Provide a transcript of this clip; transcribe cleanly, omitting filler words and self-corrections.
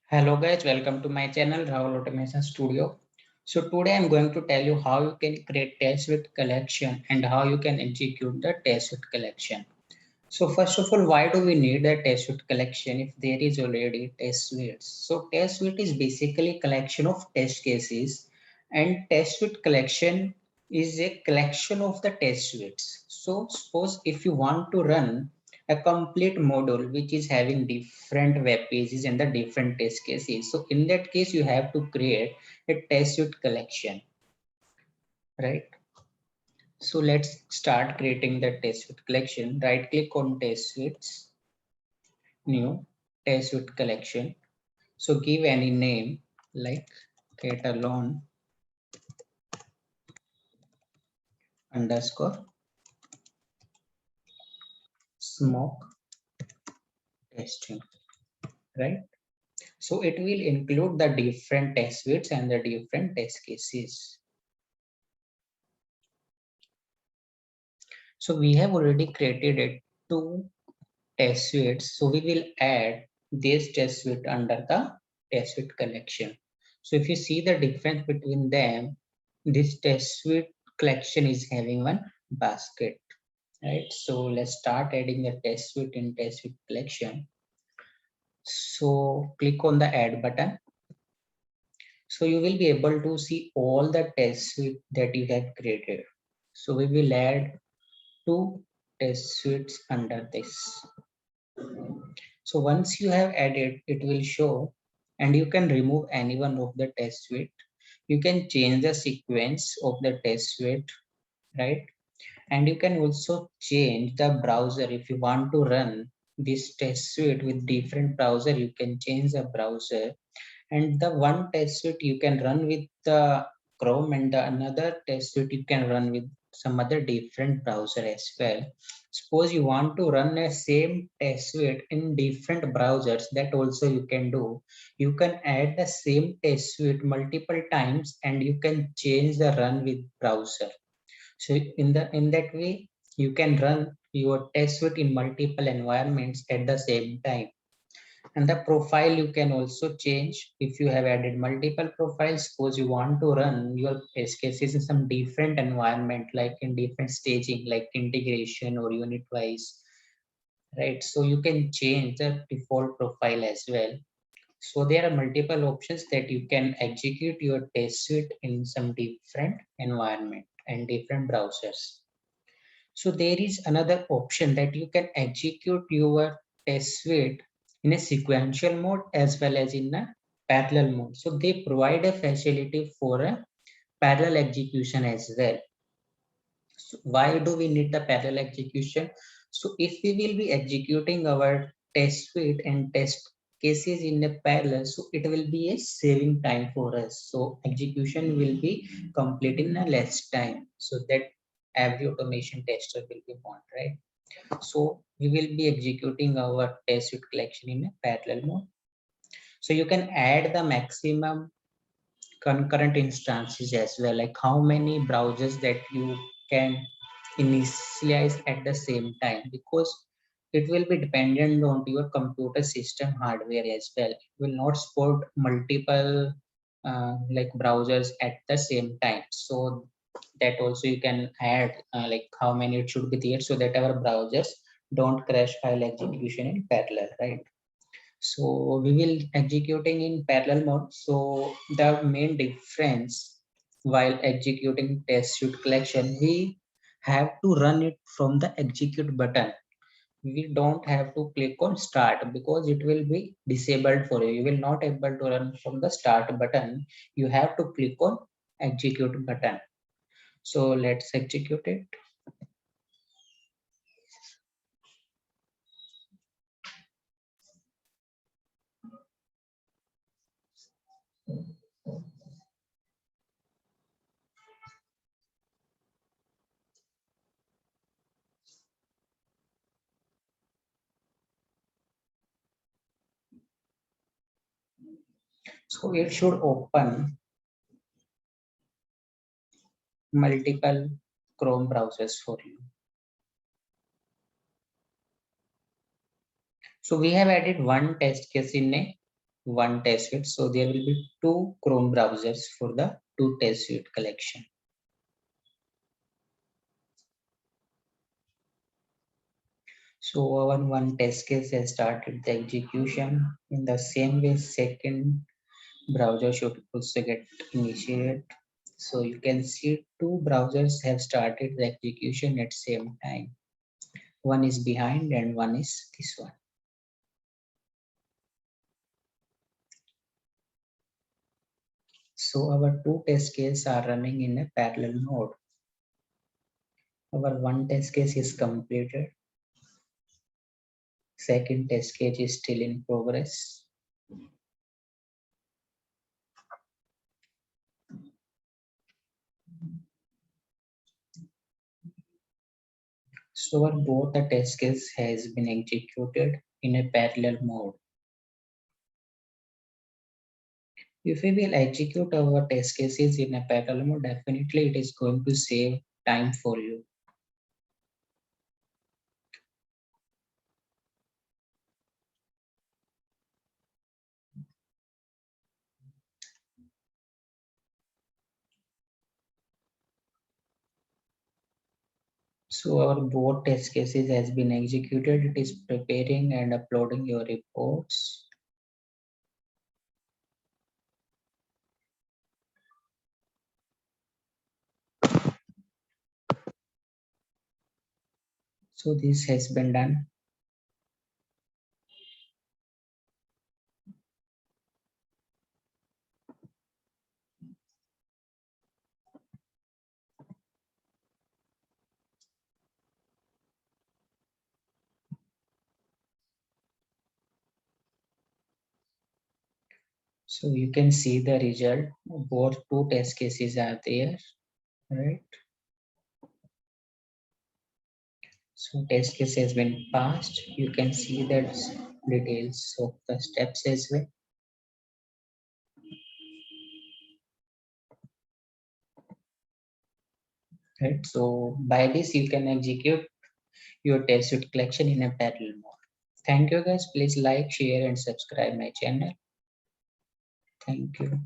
Hello guys, welcome to my channel Rahul Automation Studio. So today I'm going to tell you how you can create test suite collection and how you can execute the test suite collection. So first of all, why do we need a test suite collection if there is already test suites? So test suite is basically collection of test cases, and test suite collection is a collection of the test suites. So suppose if you want to run a complete module which is having different web pages and the different test cases. So in that case, you have to create a test suite collection, right? So let's start creating the test suite collection. Right click on test suites, new test suite collection. So give any name like catalon underscore smoke testing, right? So it will include the different test suites and the different test cases. So we have already created it two test suites. So we will add this test suite under the test suite collection. So if you see the difference between them, this test suite collection is having one basket, right? So let's start adding the test suite in test suite collection. So click on the add button. So you will be able to see all the test suite that you have created. So we will add two test suites under this. So once you have added, it will show, and you can remove any one of the test suite. You can change the sequence of the test suite, right? And you can also change the browser. If you want to run this test suite with different browser, you can change the browser. And the one test suite you can run with the Chrome, and the another test suite you can run with some other different browser as well. Suppose you want to run a same test suite in different browsers, that also you can do. You can add the same test suite multiple times and you can change the run with browser. So in that way, you can run your test suite in multiple environments at the same time. And the profile you can also change if you have added multiple profiles. Suppose you want to run your test cases in some different environment, like in different staging, like integration or unit wise, right? So you can change the default profile as well. So there are multiple options that you can execute your test suite in some different environment and different browsers. So there is another option that you can execute your test suite in a sequential mode as well as in a parallel mode. So they provide a facility for a parallel execution as well. So why do we need the parallel execution? So if we will be executing our test suite and test cases in a parallel, so it will be a saving time for us. So execution will be complete in a less time, so that every automation tester will be want, right? So we will be executing our test suite collection in a parallel mode. So you can add the maximum concurrent instances as well, like how many browsers that you can initialize at the same time, because it will be dependent on your computer system hardware as well. It will not support multiple like browsers at the same time. So that also you can add like how many it should be there, so that our browsers don't crash while execution in parallel, right? So we will executing in parallel mode. So the main difference while executing test suite collection, we have to run it from the execute button. We don't have to click on start because it will be disabled for you. You will not able to run from the start button. You have to click on execute button. So let's execute it. So it should open multiple Chrome browsers for you. So we have added one test case in a one test suite. So there will be two Chrome browsers for the two test suite collection. So our one test case has started the execution. In the same way, second browser should also get initiated. So you can see two browsers have started the execution at same time. One is behind and one is this one. So our two test cases are running in a parallel mode. Our one test case is completed. Second test case is still in progress. So our both the test case has been executed in a parallel mode. If we will execute our test cases in a parallel mode, definitely it is going to save time for you. So our both test cases has been executed. It is preparing and uploading your reports. So this has been done. So you can see the result. Both two test cases are there, right? So test case has been passed. You can see that details of the steps as well. Right. So by this you can execute your test suite collection in a parallel mode. Thank you guys. Please like, share and subscribe my channel. Thank you.